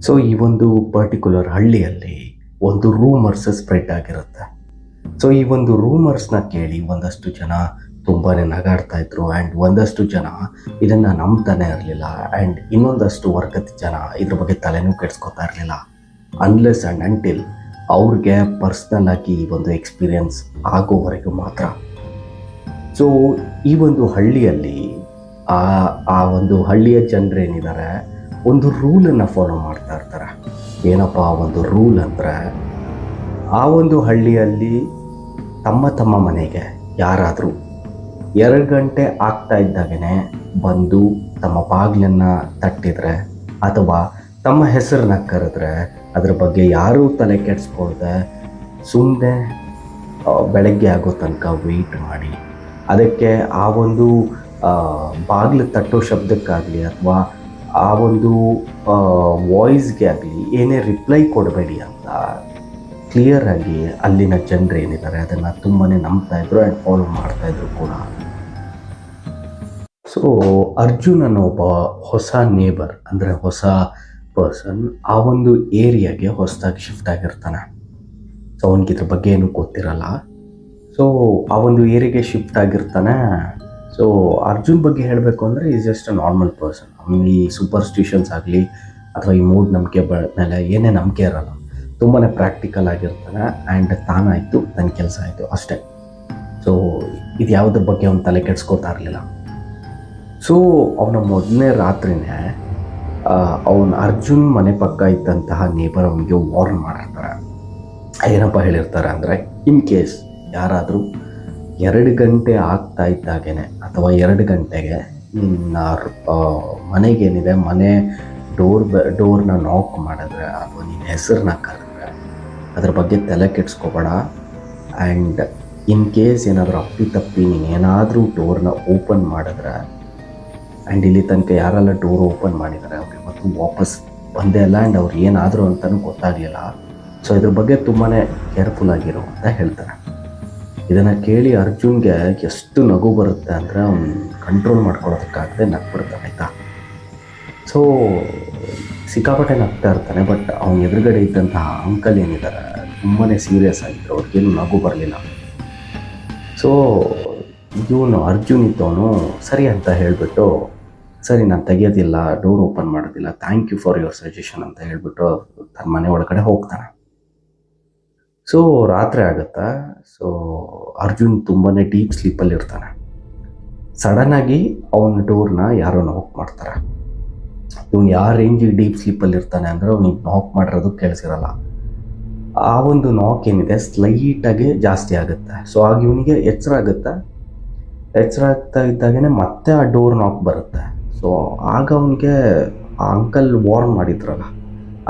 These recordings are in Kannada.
ಸೊ ಈ ಒಂದು ಪರ್ಟಿಕ್ಯುಲರ್ ಹಳ್ಳಿಯಲ್ಲಿ ಒಂದು ರೂಮರ್ಸ್ ಸ್ಪ್ರೆಡ್ ಆಗಿರುತ್ತೆ. ಸೊ ಈ ಒಂದು ರೂಮರ್ಸ್ನ ಕೇಳಿ ಒಂದಷ್ಟು ಜನ ತುಂಬಾ ನಗಾಡ್ತಾ ಇದ್ರು ಆ್ಯಂಡ್ ಒಂದಷ್ಟು ಜನ ಇದನ್ನು ನಂಬ್ತಾನೆ ಇರಲಿಲ್ಲ ಆ್ಯಂಡ್ ಇನ್ನೊಂದಷ್ಟು ವರ್ಗದ ಜನ ಇದ್ರ ಬಗ್ಗೆ ತಲೆನೂ ಕೆಡಿಸ್ಕೊತಾ ಇರಲಿಲ್ಲ ಅನ್ಲೆಸ್ ಆ್ಯಂಡ್ ಅಂಟಿಲ್ ಅವ್ರಿಗೆ ಪರ್ಸ್ನಲ್ ಆಗಿ ಈ ಒಂದು ಎಕ್ಸ್ಪೀರಿಯನ್ಸ್ ಆಗೋವರೆಗೂ ಮಾತ್ರ. ಸೊ ಈ ಒಂದು ಹಳ್ಳಿಯಲ್ಲಿ ಆ ಒಂದು ಹಳ್ಳಿಯ ಜನರೇನಿದ್ದಾರೆ ಒಂದು ರೂಲನ್ನು ಫಾಲೋ ಮಾಡ್ತಾ ಇರ್ತಾರೆ. ಏನಪ್ಪ ಆ ಒಂದು ರೂಲ್ ಅಂದರೆ, ಆ ಒಂದು ಹಳ್ಳಿಯಲ್ಲಿ ತಮ್ಮ ಮನೆಗೆ ಯಾರಾದರೂ 2 ಗಂಟೆ ಆಗ್ತಾ ಇದ್ದಾಗೇ ಬಂದು ತಮ್ಮ ಬಾಗಿಲನ್ನು ತಟ್ಟಿದರೆ ಅಥವಾ ತಮ್ಮ ಹೆಸರನ್ನ ಕರೆದ್ರೆ ಅದ್ರ ಬಗ್ಗೆ ಯಾರೂ ತಲೆ ಕೆಡಿಸ್ಕೊಳ್ದೆ ಸುಮ್ಮನೆ ಬೆಳಗ್ಗೆ ಆಗೋ ತನಕ ವೆಯ್ಟ್ ಮಾಡಿ ಅದಕ್ಕೆ ಆ ಒಂದು ಬಾಗಿಲು ತಟ್ಟೋ ಶಬ್ದಕ್ಕಾಗಲಿ ಅಥವಾ ಆ ಒಂದು ವಾಯ್ಸ್ಗೆ ಆಗಲಿ ಏನೇ ರಿಪ್ಲೈ ಕೊಡಬೇಡಿ ಅಂತ ಕ್ಲಿಯರಾಗಿ ಅಲ್ಲಿನ ಜನರು ಏನಿದ್ದಾರೆ ಅದನ್ನು ತುಂಬಾ ನಂಬ್ತಾಯಿದ್ರು ಆ್ಯಂಡ್ ಫಾಲೋ ಮಾಡ್ತಾಯಿದ್ರು ಕೂಡ. ಸೊ ಅರ್ಜುನ್ ಅನ್ನೋ ಒಬ್ಬ ಹೊಸ ನೇಬರ್ ಅಂದರೆ ಹೊಸ ಪರ್ಸನ್ ಆ ಒಂದು ಏರಿಯಾಗೆ ಹೊಸದಾಗಿ ಶಿಫ್ಟ್ ಆಗಿರ್ತಾನೆ. ಸೊ ಅವನಿಗೆ ಇದ್ರ ಬಗ್ಗೆ ಏನೂ ಗೊತ್ತಿರಲ್ಲ. ಸೊ ಆ ಒಂದು ಏರಿಯಾಗೆ ಶಿಫ್ಟ್ ಆಗಿರ್ತಾನೆ. ಸೊ ಅರ್ಜುನ್ ಬಗ್ಗೆ ಹೇಳಬೇಕು ಅಂದರೆ is just a normal person. ಅವನಿಗೆ ಈ ಸೂಪರ್ಸ್ಟಿಷನ್ಸ್ ಆಗಲಿ ಅಥವಾ ಈ ಮೂಢನಂಬಿಕೆ ಮೇಲೆ ಏನೇ ನಂಬಿಕೆ ಇರಲ್ಲ. ತುಂಬಾ ಪ್ರಾಕ್ಟಿಕಲ್ ಆಗಿರ್ತಾನೆ ಆ್ಯಂಡ್ ತಾನಾಯಿತು ತನ್ನ ಕೆಲಸ ಆಯಿತು ಅಷ್ಟೇ. ಸೊ ಇದು ಯಾವುದ್ರ ಬಗ್ಗೆ ಅವನು ತಲೆ ಕೆಡಿಸ್ಕೋತಾ ಇರಲಿಲ್ಲ. ಸೊ ಅವನ ಮೊದಲನೇ ರಾತ್ರಿನೇ ಅವನು ಅರ್ಜುನ್ ಮನೆ ಪಕ್ಕ ಇದ್ದಂತಹ ನೇಬರ್ ಅವನಿಗೆ ವಾರ್ನ್ ಮಾಡಿರ್ತಾರೆ. ಏನಪ್ಪ ಹೇಳಿರ್ತಾರೆ ಅಂದರೆ, ಇನ್ ಕೇಸ್ ಯಾರಾದರೂ 2 ಗಂಟೆ ಆಗ್ತಾ ಇದ್ದಾಗೇ ಅಥವಾ 2 ಗಂಟೆಗೆ ನಿನ್ನ ಮನೆಗೇನಿದೆ ಮನೆ ಡೋರ್ನ ನಾಕ್ ಮಾಡಿದ್ರೆ ಅಥವಾ ನಿನ್ನ ಹೆಸರನ್ನ ಕರೆದ್ರೆ ಅದ್ರ ಬಗ್ಗೆ ತಲೆ ಕೆಡಿಸ್ಕೋಬೇಡ. ಆ್ಯಂಡ್ ಇನ್ ಕೇಸ್ ಏನಾದರೂ ಅಪ್ಪಿತಪ್ಪಿ ನೀನೇನಾದರೂ ಡೋರ್ನ ಓಪನ್ ಮಾಡಿದ್ರೆ ಆ್ಯಂಡ್ ಇಲ್ಲಿ ತನಕ ಯಾರೆಲ್ಲ ಡೋರ್ ಓಪನ್ ಮಾಡಿದ್ದಾರೆ ಅವ್ರಿಗೆ ಮತ್ತು ವಾಪಸ್ ಬಂದೇ ಇಲ್ಲ ಆ್ಯಂಡ್ ಅವ್ರು ಏನಾದರೂ ಅಂತಲೂ ಗೊತ್ತಾಗಲಿಲ್ಲ. ಸೊ ಇದ್ರ ಬಗ್ಗೆ ತುಂಬಾ ಕೇರ್ಫುಲ್ ಆಗಿರೋ ಅಂತ ಹೇಳ್ತಾರೆ. ಇದನ್ನು ಕೇಳಿ ಅರ್ಜುನ್ಗೆ ಎಷ್ಟು ನಗು ಬರುತ್ತೆ ಅಂದರೆ ಅವ್ನು ಕಂಟ್ರೋಲ್ ಮಾಡ್ಕೊಳ್ಳೋದಕ್ಕಾಗದೆ ನಗ್ಬಿಡ್ತಾನೆ ಆಯಿತಾ. ಸೊ ಸಿಕ್ಕಾಪಟ್ಟೆ ನಗ್ತಾ ಇರ್ತಾನೆ. ಬಟ್ ಅವ್ನ ಎದುರುಗಡೆ ಇದ್ದಂತಹ ಅಂಕಲ್ ಏನಿದ್ದಾರೆ ತುಂಬಾ ಸೀರಿಯಸ್ ಆಗಿದ್ರು, ಅವ್ರಿಗೇನು ನಗು ಬರಲಿಲ್ಲ. ಸೊ ಇವನು ಅರ್ಜುನ್ ಇದ್ದವನು ಸರಿ ಅಂತ ಹೇಳಿಬಿಟ್ಟು, ಸರಿ ನಾನು ತೆಗಿಯೋದಿಲ್ಲ, ಡೋರ್ ಓಪನ್ ಮಾಡೋದಿಲ್ಲ, thank you for your suggestion ಅಂತ ಹೇಳಿಬಿಟ್ಟು ತನ್ನ ಮನೆ ಒಳಗಡೆ ಹೋಗ್ತಾನೆ. ಸೊ ರಾತ್ರಿ ಆಗುತ್ತಾ. ಸೊ ಅರ್ಜುನ್ ತುಂಬಾ ಡೀಪ್ ಸ್ಲೀಪಲ್ಲಿ ಇರ್ತಾನೆ. ಸಡನ್ನಾಗಿ ಅವನ ಡೋರ್ನ ಯಾರೋ ನಾಕ್ ಮಾಡ್ತಾರೆ. ಇವನು ಯಾವ ರೇಂಜಿಗೆ ಡೀಪ್ ಸ್ಲೀಪಲ್ಲಿ ಇರ್ತಾನೆ ಅಂದರೆ ಅವ್ನಿಗೆ ನಾಕ್ ಮಾಡಿರೋದು ಕೇಳಿಸಿರಲ್ಲ. ಆ ಒಂದು ನಾಕ್ ಏನಿದೆ ಸ್ಲೈಟಾಗಿ ಜಾಸ್ತಿ ಆಗುತ್ತೆ. ಸೊ ಆಗ ಇವನಿಗೆ ಎಚ್ಚರ ಆಗುತ್ತೆ. ಎಚ್ಚರ ಆಗ್ತಾ ಇದ್ದಾಗೇ ಮತ್ತೆ ಆ ಡೋರ್ ನಾಕ್ ಬರುತ್ತೆ. ಸೊ ಆಗ ಅವನಿಗೆ ಆ ಅಂಕಲ್ ವಾರ್ನ್ ಮಾಡಿದ್ರಲ್ಲ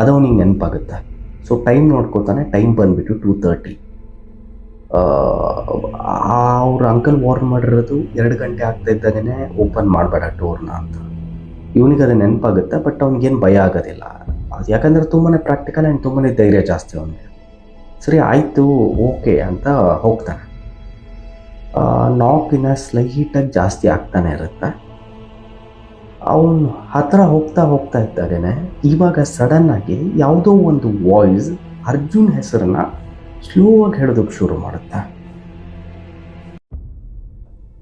ಅದು ಅವನಿಗೆ ನೆನಪಾಗುತ್ತೆ. So time ನೋಡ್ಕೋತಾನೆ. ಟೈಮ್ ಬಂದುಬಿಟ್ಟು 2:30. ಅವ್ರ ಅಂಕಲ್ ವಾರ್ನ್ ಮಾಡಿರೋದು 2 ಗಂಟೆ ಆಗ್ತಾ ಇದ್ದಾಗೇ ಓಪನ್ ಮಾಡಬೇಡ ಡೋರ್ನ ಅಂತ. ಇವನಿಗೆ ಅದು ನೆನಪಾಗುತ್ತೆ. ಬಟ್ ಅವ್ನಿಗೇನು ಭಯ ಆಗೋದಿಲ್ಲ. ಅದು ಯಾಕಂದರೆ ತುಂಬಾ ಪ್ರಾಕ್ಟಿಕಲ್ ಆ್ಯಂಡ್ ತುಂಬಾ ಧೈರ್ಯ ಜಾಸ್ತಿ ಅವನಿಗೆ. ಸರಿ ಆಯಿತು ಓಕೆ ಅಂತ ಹೋಗ್ತಾನೆ. ನಾಕಿನ ಸ್ಲೈಟಾಗಿ ಜಾಸ್ತಿ ಆಗ್ತಾನೆ ಇರುತ್ತೆ. ಅವನು ಹತ್ತಿರ ಹೋಗ್ತಾ ಇದ್ದಾಗೇ ಇವಾಗ ಸಡನ್ನಾಗಿ ಯಾವುದೋ ಒಂದು ವಾಯ್ಸ್ ಅರ್ಜುನ್ ಹೆಸರನ್ನ ಸ್ಲೋ ಆಗಿ ಹೇಳೋದಕ್ಕೆ ಶುರು ಮಾಡುತ್ತೆ.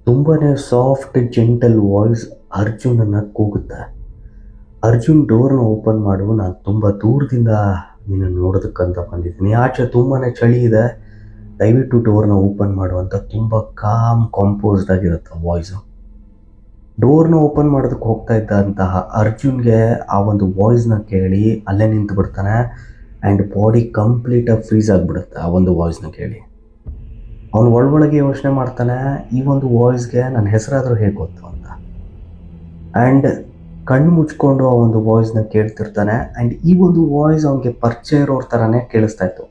ತುಂಬಾ ಸಾಫ್ಟ್ ಜೆಂಟಲ್ ವಾಯ್ಸ್ ಅರ್ಜುನನ್ನು ಕೂಗುತ್ತೆ. ಅರ್ಜುನ್ ಡೋರ್ನ ಓಪನ್ ಮಾಡು, ನಾನು ತುಂಬ ದೂರದಿಂದ ನಿನ್ನ ನೋಡೋದಕ್ಕಂತ ಬಂದಿದ್ದೀನಿ, ಆಚೆ ತುಂಬಾ ಚಳಿ ಇದೆ, ದಯವಿಟ್ಟು ಡೋರ್ನ ಓಪನ್ ಮಾಡು ಅಂತ ತುಂಬ ಕಾಂಪೋಸ್ಡ್ ಆಗಿರುತ್ತೆ ವಾಯ್ಸು. ಡೋರ್ನ ಓಪನ್ ಮಾಡೋದಕ್ಕೆ ಹೋಗ್ತಾ ಇದ್ದಂತಹ ಅರ್ಜುನ್ಗೆ ಆ ಒಂದು ವಾಯ್ಸ್ನ ಕೇಳಿ ಅಲ್ಲೇ ನಿಂತು ಬಿಡ್ತಾನೆ ಆ್ಯಂಡ್ ಬಾಡಿ ಕಂಪ್ಲೀಟಾಗಿ ಫ್ರೀಸ್ ಆಗಿಬಿಡುತ್ತೆ ಆ ಒಂದು ವಾಯ್ಸ್ನ ಕೇಳಿ. ಅವನು ಒಳಗೆ ಯೋಚನೆ ಮಾಡ್ತಾನೆ, ಈ ಒಂದು ವಾಯ್ಸ್ಗೆ ನನ್ನ ಹೆಸರಾದರೂ ಹೇಗೆ ಗೊತ್ತು ಅಂತ. ಆ್ಯಂಡ್ ಕಣ್ಣು ಮುಚ್ಕೊಂಡು ಆ ಒಂದು ವಾಯ್ಸ್ನ ಕೇಳ್ತಿರ್ತಾನೆ. ಆ್ಯಂಡ್ ಈ ಒಂದು ವಾಯ್ಸ್ ಅವನಿಗೆ ಪರಿಚಯ ಇರೋರ ಥರನೇ ಕೇಳಿಸ್ತಾ ಇತ್ತು.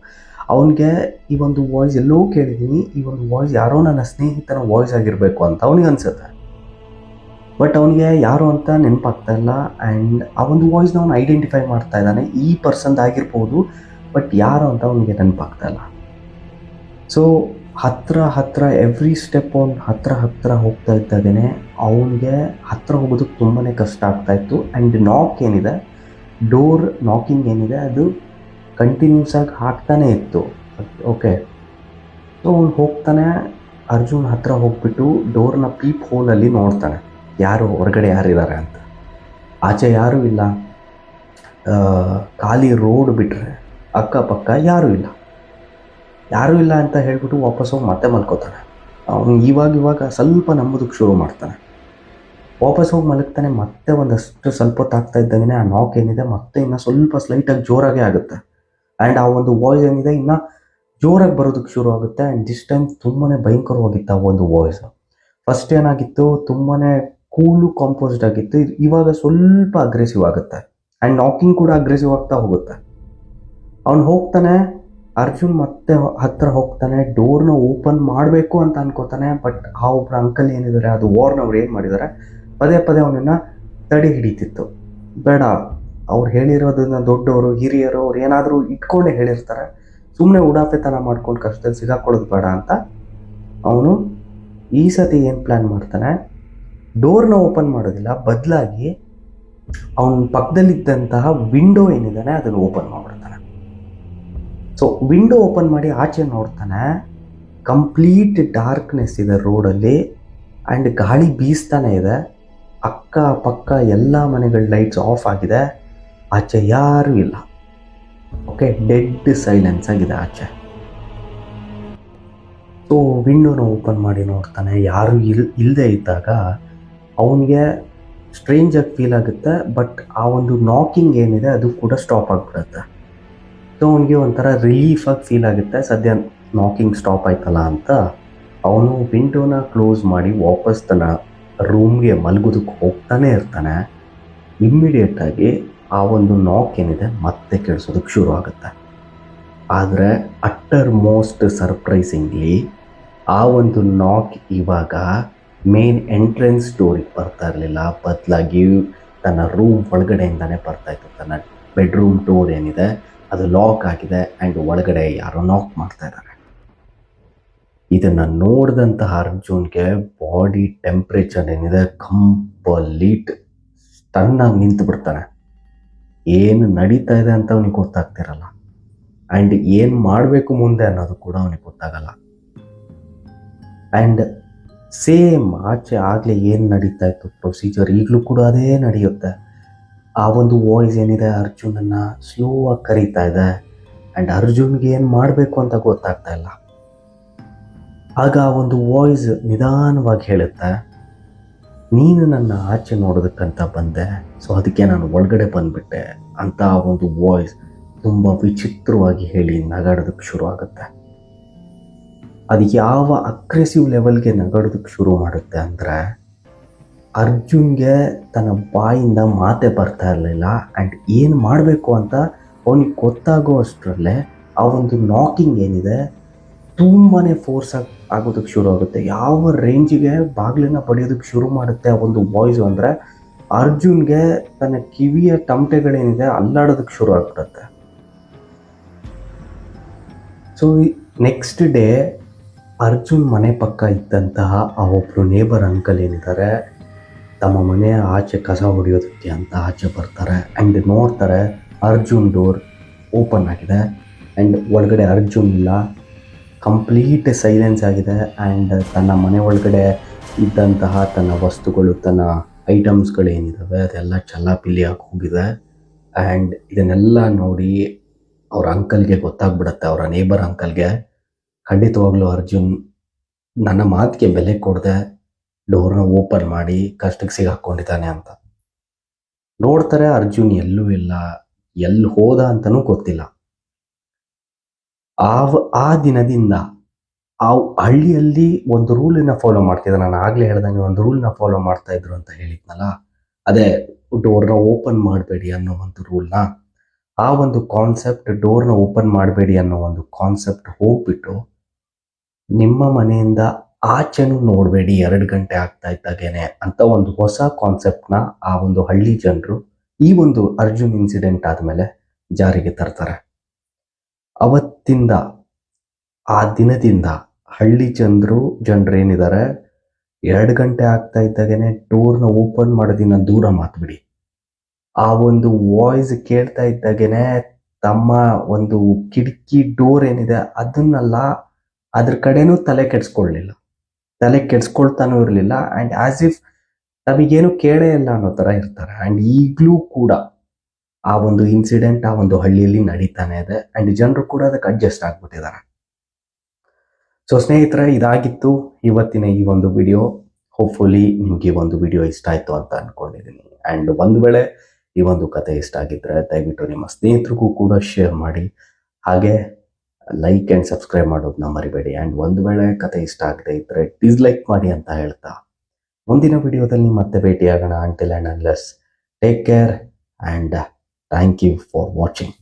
ಅವನಿಗೆ ಈ ಒಂದು ವಾಯ್ಸ್ ಎಲ್ಲೋ ಕೇಳಿದ್ದೀನಿ, ಈ ಒಂದು ವಾಯ್ಸ್ ಯಾರೋ ನನ್ನ ಸ್ನೇಹಿತನ ವಾಯ್ಸ್ ಆಗಿರಬೇಕು ಅಂತ ಅವನಿಗೆ ಅನಿಸುತ್ತೆ. ಬಟ್ ಅವನಿಗೆ ಯಾರು ಅಂತ ನೆನಪಾಗ್ತಾ ಇಲ್ಲ. ಆ್ಯಂಡ್ ಆ ಒಂದು ವಾಯ್ಸ್ನ ಅವನು ಐಡೆಂಟಿಫೈ ಮಾಡ್ತಾ ಇದ್ದಾನೆ, ಈ ಪರ್ಸನ್ದಾಗಿರ್ಬೋದು, ಬಟ್ ಯಾರು ಅಂತ ಅವನಿಗೆ ನೆನಪಾಗ್ತಾ ಇಲ್ಲ. ಸೊ ಹತ್ತಿರ ಎವ್ರಿ ಸ್ಟೆಪ್ ಅವ್ನು ಹತ್ತಿರ ಹೋಗ್ತಾ ಇದ್ದಾಗೇ ಅವನಿಗೆ ಹತ್ತಿರ ಹೋಗೋದಕ್ಕೆ ತುಂಬಾ ಕಷ್ಟ ಆಗ್ತಾಯಿತ್ತು. ಆ್ಯಂಡ್ ನಾಕ್ ಏನಿದೆ ಡೋರ್ ನಾಕಿಂಗ್ ಏನಿದೆ ಅದು ಕಂಟಿನ್ಯೂಸ್ ಆಗಿ ಹಾಕ್ತಾನೆ ಇತ್ತು. ಓಕೆ, ಸೊ ಅವ್ನು ಹೋಗ್ತಾನೆ, ಅರ್ಜುನ್ ಹತ್ರ ಹೋಗ್ಬಿಟ್ಟು ಡೋರ್ನ ಪೀಪ್ ಹೋಲಲ್ಲಿ ನೋಡ್ತಾನೆ ಯಾರು ಹೊರಗಡೆ ಯಾರಿದ್ದಾರೆ ಅಂತ. ಆಚೆ ಯಾರೂ ಇಲ್ಲ, ಖಾಲಿ ರೋಡ್ ಬಿಟ್ಟರೆ ಅಕ್ಕಪಕ್ಕ ಯಾರೂ ಇಲ್ಲ ಅಂತ ಹೇಳ್ಬಿಟ್ಟು ವಾಪಸ್ ಹೋಗಿ ಮತ್ತೆ ಮಲ್ಕೋತಾನೆ. ಅವನು ಇವಾಗ ಸ್ವಲ್ಪ ನಂಬೋದಕ್ಕೆ ಶುರು ಮಾಡ್ತಾನೆ. ವಾಪಸ್ ಹೋಗಿ ಮಲಗ್ತಾನೆ. ಮತ್ತೆ ಒಂದಷ್ಟು ಸ್ವಲ್ಪ ಹೊತ್ತು ಆಗ್ತಾ ಇದ್ದಂಗೆ ಆ ನಾಕ್ ಏನಿದೆ ಮತ್ತೆ ಇನ್ನು ಸ್ವಲ್ಪ ಸ್ಲೈಟಾಗಿ ಜೋರಾಗೇ ಆಗುತ್ತೆ. ಆ್ಯಂಡ್ ಆ ಒಂದು ವಾಯ್ಸ್ ಏನಿದೆ ಇನ್ನು ಜೋರಾಗಿ ಬರೋದಕ್ಕೆ ಶುರು ಆಗುತ್ತೆ. ಆ್ಯಂಡ್ ದಿಸ್ ಟೈಮ್ ತುಂಬಾ ಭಯಂಕರವಾಗಿತ್ತು ಆ ಒಂದು ವಾಯ್ಸ್. ಫಸ್ಟ್ ಏನಾಗಿತ್ತು, ತುಂಬಾ ಕೂಲು ಕಾಂಪೋಸ್ಡ್ ಆಗಿತ್ತು. ಇವಾಗ ಸ್ವಲ್ಪ ಅಗ್ರೆಸಿವ್ ಆಗುತ್ತೆ. ಆ್ಯಂಡ್ ನಾಕಿಂಗ್ ಕೂಡ ಅಗ್ರೆಸಿವ್ ಆಗ್ತಾ ಹೋಗುತ್ತೆ. ಅವನು ಹೋಗ್ತಾನೆ, ಅರ್ಜುನ್ ಮತ್ತೆ ಹತ್ರ ಹೋಗ್ತಾನೆ, ಡೋರ್ನ ಓಪನ್ ಮಾಡಬೇಕು ಅಂತ ಅನ್ಕೋತಾನೆ. ಬಟ್ ಆ ಒಬ್ಬರು ಅಂಕಲ್ ಏನಿದ್ದಾರೆ, ಅದು ವಾರ್ನವ್ರು ಏನು ಮಾಡಿದ್ದಾರೆ, ಪದೇ ಅವನನ್ನು ತಡೆ ಹಿಡಿತಿತ್ತು. ಬೇಡ, ಅವ್ರು ಹೇಳಿರೋದನ್ನ ದೊಡ್ಡವರು ಹಿರಿಯರು ಅವ್ರು ಏನಾದರೂ ಇಟ್ಕೊಂಡೇ ಹೇಳಿರ್ತಾರೆ, ಸುಮ್ಮನೆ ಉಡಾಫೆತನ ಮಾಡ್ಕೊಂಡು ಕಷ್ಟದಲ್ಲಿ ಸಿಗಾಕೊಳ್ಳೋದು ಬೇಡ ಅಂತ ಅವನು ಈ ಸತಿ ಏನು ಪ್ಲ್ಯಾನ್ ಮಾಡ್ತಾನೆ, ಡೋರ್ನ ಓಪನ್ ಮಾಡೋದಿಲ್ಲ, ಬದಲಾಗಿ ಅವನ ಪಕ್ಕದಲ್ಲಿದ್ದಂತಹ ವಿಂಡೋ ಏನಿದ್ದಾನೆ ಅದನ್ನು ಓಪನ್ ಮಾಡಿಬಿಡ್ತಾನೆ. ಸೊ ವಿಂಡೋ ಓಪನ್ ಮಾಡಿ ಆಚೆ ನೋಡ್ತಾನೆ. ಕಂಪ್ಲೀಟ್ ಡಾರ್ಕ್ನೆಸ್ ಇದೆ ರೋಡಲ್ಲಿ. ಆ್ಯಂಡ್ ಗಾಳಿ ಬೀಸ್ತಾನೆ ಇದೆ. ಅಕ್ಕ ಪಕ್ಕ ಎಲ್ಲ ಮನೆಗಳ ಲೈಟ್ಸ್ ಆಫ್ ಆಗಿದೆ. ಆಚೆ ಯಾರೂ ಇಲ್ಲ. ಓಕೆ, ಡೆಡ್ ಸೈಲೆನ್ಸ್ ಆಗಿದೆ ಆಚೆ. ಸೊ ವಿಂಡೋನ ಓಪನ್ ಮಾಡಿ ನೋಡ್ತಾನೆ. ಯಾರು ಇಲ್ಲದೆ ಇದ್ದಾಗ ಅವನಿಗೆ ಸ್ಟ್ರೇಂಜಾಗಿ ಫೀಲ್ ಆಗುತ್ತೆ. ಬಟ್ ಆ ಒಂದು ನಾಕಿಂಗ್ ಏನಿದೆ ಅದು ಕೂಡ ಸ್ಟಾಪ್ ಆಗಿಬಿಡುತ್ತೆ. ಸೊ ಅವನಿಗೆ ಒಂಥರ ರಿಲೀಫಾಗಿ ಫೀಲ್ ಆಗುತ್ತೆ, ಸದ್ಯ ನಾಕಿಂಗ್ ಸ್ಟಾಪ್ ಆಯ್ತಲ್ಲ ಅಂತ. ಅವನು ವಿಂಡೋನ ಕ್ಲೋಸ್ ಮಾಡಿ ವಾಪಸ್ ತನ್ನ ರೂಮ್ಗೆ ಮಲಗೋದಕ್ಕೆ ಹೋಗ್ತಾನೆ ಇರ್ತಾನೆ. ಇಮ್ಮಿಡಿಯೇಟಾಗಿ ಆ ಒಂದು ನಾಕ್ ಏನಿದೆ ಮತ್ತೆ ಕೇಳಿಸೋದಕ್ಕೆ ಶುರು ಆಗುತ್ತೆ. ಆದರೆ ಅಟ್ಟರ್ ಮೋಸ್ಟ್ ಸರ್ಪ್ರೈಸಿಂಗ್ಲಿ ಆ ಒಂದು ನಾಕ್ ಇವಾಗ ಮೇನ್ ಎಂಟ್ರೆನ್ಸ್ ಡೋರಿಗೆ ಬರ್ತಾ ಇರಲಿಲ್ಲ, ಬದಲಾಗಿ ತನ್ನ ರೂಮ್ ಒಳಗಡೆಯಿಂದನೇ ಬರ್ತಾಯಿತ್ತು. ತನ್ನ ಬೆಡ್ರೂಮ್ ಡೋರ್ ಏನಿದೆ ಅದು ಲಾಕ್ ಆಗಿದೆ. ಆ್ಯಂಡ್ ಒಳಗಡೆ ಯಾರೋ ನಾಕ್ ಮಾಡ್ತಾ ಇದ್ದಾರೆ. ಇದನ್ನು ನೋಡಿದಂತಹ ಅರ್ಜುನ್ಗೆ ಬಾಡಿ ಟೆಂಪ್ರೇಚರ್ ಏನಿದೆ ಕಂಪ್ಲೀಟ್ ಸ್ಟನ್ನಾಗಿ ನಿಂತು ಬಿಡ್ತಾನೆ. ಏನು ನಡೀತಾ ಇದೆ ಅಂತ ಅವನಿಗೆ ಗೊತ್ತಾಗ್ತಿರಲ್ಲ. ಆ್ಯಂಡ್ ಏನು ಮಾಡಬೇಕು ಮುಂದೆ ಅನ್ನೋದು ಕೂಡ ಅವನಿಗೆ ಗೊತ್ತಾಗಲ್ಲ. ಆ್ಯಂಡ್ ಸೇಮ್ ಆಚೆ ಆಗಲೇ ಏನು ನಡೀತಾ ಇತ್ತು ಪ್ರೊಸೀಜರ್ ಈಗಲೂ ಕೂಡ ಅದೇ ನಡೆಯುತ್ತೆ. ಆ ಒಂದು ವಾಯ್ಸ್ ಏನಿದೆ ಅರ್ಜುನನ್ನು ಸ್ಲೋ ಆಗಿ ಕರೀತಾ ಇದೆ. ಆ್ಯಂಡ್ ಅರ್ಜುನ್ಗೆ ಏನು ಮಾಡಬೇಕು ಅಂತ ಗೊತ್ತಾಗ್ತಾ ಇಲ್ಲ. ಆಗ ಆ ಒಂದು ವಾಯ್ಸ್ ನಿಧಾನವಾಗಿ ಹೇಳುತ್ತೆ, ನೀನು ನನ್ನ ಆಚೆ ನೋಡೋದಕ್ಕಂತ ಬಂದೆ, ಸೊ ಅದಕ್ಕೆ ನಾನು ಒಳಗಡೆ ಬಂದುಬಿಟ್ಟೆ ಅಂತ ಆ ಒಂದು ವಾಯ್ಸ್ ತುಂಬ ವಿಚಿತ್ರವಾಗಿ ಹೇಳಿ ನಗಾಡೋದಕ್ಕೆ ಶುರು ಆಗುತ್ತೆ. ಅದು ಯಾವ ಅಗ್ರೆಸಿವ್ ಲೆವೆಲ್ಗೆ ನಗಾಡೋದಕ್ಕೆ ಶುರು ಮಾಡುತ್ತೆ ಅಂದರೆ, ಅರ್ಜುನ್ಗೆ ತನ್ನ ಬಾಯಿಂದ ಮಾತೇ ಬರ್ತಾ ಇರಲಿಲ್ಲ. ಆ್ಯಂಡ್ ಏನು ಮಾಡಬೇಕು ಅಂತ ಅವನಿಗೆ ಗೊತ್ತಾಗೋ ಅಷ್ಟರಲ್ಲೇ ಆ ಒಂದು ನಾಕಿಂಗ್ ಏನಿದೆ ತುಂಬಾ ಫೋರ್ಸ್ ಆಗೋದಕ್ಕೆ ಶುರು ಆಗುತ್ತೆ. ಯಾವ ರೇಂಜಿಗೆ ಬಾಗಿಲನ್ನು ಬಡಿಯೋದಕ್ಕೆ ಶುರು ಮಾಡುತ್ತೆ ಆ ಒಂದು ವಾಯ್ಸು ಅಂದರೆ, ಅರ್ಜುನ್ಗೆ ತನ್ನ ಕಿವಿಯ ತಮಟೆಗಳೇನಿದೆ ಅಲ್ಲಾಡೋದಕ್ಕೆ ಶುರು ಆಗ್ಬಿಡುತ್ತೆ. ಸೊ ನೆಕ್ಸ್ಟ್ ಡೇ ಅರ್ಜುನ್ ಮನೆ ಪಕ್ಕ ಇದ್ದಂತಹ ಆ ಒಬ್ಬರು ನೇಬರ್ ಅಂಕಲ್ ಏನಿದ್ದಾರೆ, ತಮ್ಮ ಮನೆಯ ಆಚೆ ಕಸ ಹೊಡೆಯೋದಕ್ಕೆ ಅಂತ ಆಚೆ ಬರ್ತಾರೆ. ಆ್ಯಂಡ್ ನೋಡ್ತಾರೆ ಅರ್ಜುನ್ ಡೋರ್ ಓಪನ್ ಆಗಿದೆ. ಆ್ಯಂಡ್ ಒಳಗಡೆ ಅರ್ಜುನ್ ಇಲ್ಲ, ಕಂಪ್ಲೀಟ್ ಸೈಲೆನ್ಸ್ ಆಗಿದೆ. ಆ್ಯಂಡ್ ತನ್ನ ಮನೆ ಒಳಗಡೆ ಇದ್ದಂತಹ ತನ್ನ ವಸ್ತುಗಳು, ತನ್ನ ಐಟಮ್ಸ್ಗಳೇನಿದ್ದಾವೆ ಅದೆಲ್ಲ ಚಲ್ಲಾಪಿಲ್ಲಿಯಾಗಿ ಹೋಗಿದೆ. ಆ್ಯಂಡ್ ಇದನ್ನೆಲ್ಲ ನೋಡಿ ಅವ್ರ ಅಂಕಲ್ಗೆ ಗೊತ್ತಾಗ್ಬಿಡುತ್ತೆ, ಅವರ ನೇಬರ್ ಅಂಕಲ್ಗೆ. ಖಂಡಿತವಾಗ್ಲೂ ಅರ್ಜುನ್ ನನ್ನ ಮಾತಿಗೆ ಬೆಲೆ ಕೊಡದೆ ಡೋರ್ನ ಓಪನ್ ಮಾಡಿ ಕಷ್ಟಕ್ಕೆ ಸಿಗಾಕೊಂಡಿದ್ದಾನೆ ಅಂತ. ನೋಡ್ತಾರೆ ಅರ್ಜುನ್ ಎಲ್ಲೂ ಇಲ್ಲ, ಎಲ್ಲಿ ಹೋದ ಅಂತಲೂ ಗೊತ್ತಿಲ್ಲ. ಆ ದಿನದಿಂದ ಆ ಹಳ್ಳಿಯಲ್ಲಿ ಒಂದು ರೂಲನ್ನ ಫಾಲೋ ಮಾಡ್ತಿದ್ದ. ನಾನು ಆಗಲೇ ಹೇಳ್ದಂಗೆ ಒಂದು ರೂಲ್ನ ಫಾಲೋ ಮಾಡ್ತಾ ಇದ್ರು ಅಂತ ಹೇಳಿದ್ನಲ್ಲ, ಅದೇ ಡೋರ್ನ ಓಪನ್ ಮಾಡಬೇಡಿ ಅನ್ನೋ ಒಂದು ರೂಲ್ನ. ಆ ಒಂದು ಕಾನ್ಸೆಪ್ಟ್, ಡೋರ್ನ ಓಪನ್ ಮಾಡಬೇಡಿ ಅನ್ನೋ ಒಂದು ಕಾನ್ಸೆಪ್ಟ್ ಹೋಗ್ಬಿಟ್ಟು ನಿಮ್ಮ ಮನೆಯಿಂದ ಆಚೆನೂ ನೋಡಬೇಡಿ 2 ಗಂಟೆ ಆಗ್ತಾ ಇದ್ದಾಗೇನೆ ಅಂತ ಒಂದು ಹೊಸ ಕಾನ್ಸೆಪ್ಟ್ನ ಆ ಒಂದು ಹಳ್ಳಿ ಜನರು ಈ ಒಂದು ಅರ್ಜುನ್ ಇನ್ಸಿಡೆಂಟ್ ಆದಮೇಲೆ ಜಾರಿಗೆ ತರ್ತಾರೆ. ಅವತ್ತಿಂದ ಆ ದಿನದಿಂದ ಹಳ್ಳಿ ಜನರೇನಿದ್ದಾರೆ 2 ಗಂಟೆ ಆಗ್ತಾ ಇದ್ದಾಗೇನೆ ಡೋರ್ನ ಓಪನ್ ಮಾಡೋದಿನ ದೂರ ಮಾತ್ಬಿಡಿ. ಆ ಒಂದು ವಾಯ್ಸ್ ಕೇಳ್ತಾ ಇದ್ದಾಗೇನೆ ತಮ್ಮ ಒಂದು ಕಿಟಕಿ ಡೋರ್ ಏನಿದೆ ಅದನ್ನೆಲ್ಲ ಅದ್ರ ಕಡೆನೂ ತಲೆ ಕೆಡ್ಸ್ಕೊಳ್ತಾನೂ ಇರಲಿಲ್ಲ. ಆ್ಯಂಡ್ ಆಸ್ ಇಫ್ ನಮಗೇನು ಕೇಳೇ ಇಲ್ಲ ಅನ್ನೋ ಥರ ಇರ್ತಾರೆ. ಆ್ಯಂಡ್ ಈಗಲೂ ಕೂಡ ಆ ಒಂದು ಇನ್ಸಿಡೆಂಟ್ ಆ ಒಂದು ಹಳ್ಳಿಯಲ್ಲಿ ನಡೀತಾನೆ ಇದೆ. ಆ್ಯಂಡ್ ಜನರು ಕೂಡ ಅದಕ್ಕೆ ಅಡ್ಜಸ್ಟ್ ಆಗ್ಬಿಟ್ಟಿದ್ದಾರೆ. ಸೊ ಸ್ನೇಹಿತರೆ, ಇದಾಗಿತ್ತು ಇವತ್ತಿನ ಈ ಒಂದು ವಿಡಿಯೋ. ಹೋಪ್ಫುಲಿ ನಿಮಗೆ ಈ ಒಂದು ವಿಡಿಯೋ ಇಷ್ಟ ಆಯಿತು ಅಂತ ಅಂದ್ಕೊಂಡಿದ್ದೀನಿ. ಆ್ಯಂಡ್ ಒಂದು ವೇಳೆ ಈ ಒಂದು ಕತೆ ಇಷ್ಟ ಆಗಿದ್ದರೆ ದಯವಿಟ್ಟು ನಿಮ್ಮ ಸ್ನೇಹಿತರಿಗೂ ಕೂಡ ಶೇರ್ ಮಾಡಿ. ಹಾಗೆ ಲೈಕ್ ಆ್ಯಂಡ್ ಸಬ್ಸ್ಕ್ರೈಬ್ ಮಾಡೋದನ್ನ ಮರಿಬೇಡಿ. ಆ್ಯಂಡ್ ಒಂದು ವೇಳೆ ಕತೆ ಇಷ್ಟ ಆಗದೆ ಇದ್ದರೆ ಡಿಸ್ಲೈಕ್ ಮಾಡಿ ಅಂತ ಹೇಳ್ತಾ ಮುಂದಿನ ವಿಡಿಯೋದಲ್ಲಿ ಮತ್ತೆ ಭೇಟಿಯಾಗೋಣ. Until and unless take care and thank you for watching.